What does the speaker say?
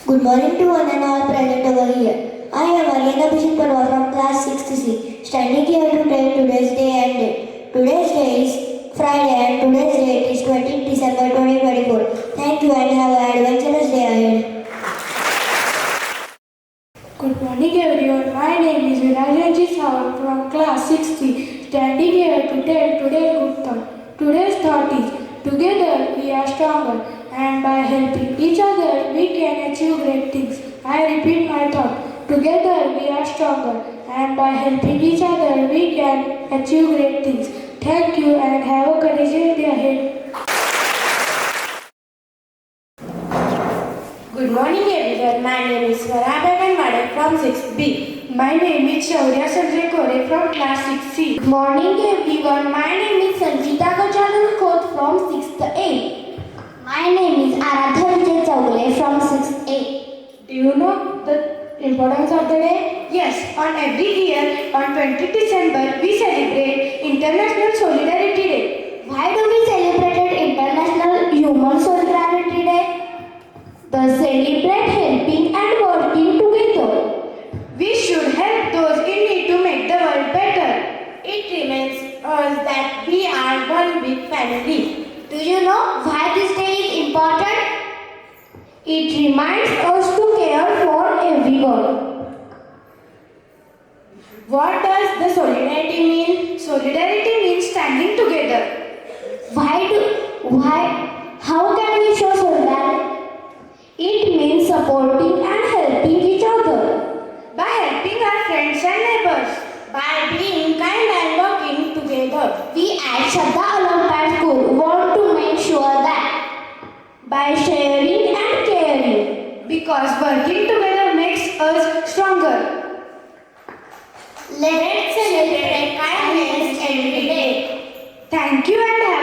Good morning to one and all present over here. I am Ariana Bishop Parwa from class 6C, standing here to tell today's day and date. Today's day is Friday and today's date is 20th December 2024. Thank you and have an adventurous day ahead. Good morning everyone. My name is Virajanji Sawant from class 6C, standing here to tell today's good thought. Today's thought is, together we are stronger and by helping each other we can achieve great things. I repeat my thought. Together we are stronger and by helping each other we can achieve great things. Thank you and have a courageous day ahead. Good morning everyone. My name is Shraddha Olympiad from 6B. My name is Shaurya Sanjay Kore from class 6C. Good morning everyone. My name is Sanjita Gajanan Khoth from 6th A. My name is Aradha Vijay Chowgule from 6th A. Do you know the importance of the day? Yes, on every year on 20th December we celebrate International Solidarity Day. Why do we celebrate International Human Solidarity Day? The celebrate helping and working together. We should help those in need to make the world better. It reminds us that we are one big family. Do you know why this day is important? It reminds us to care for everyone. What does the solidarity mean? Solidarity means standing together. How can we show solidarity? It means supporting and helping each other. By helping our friends and neighbors. By being kind and working together. We at Shraddha Olympiad School want to make sure that by sharing and caring, Because working together makes us stronger. let's celebrate kindness every day. Thank you and have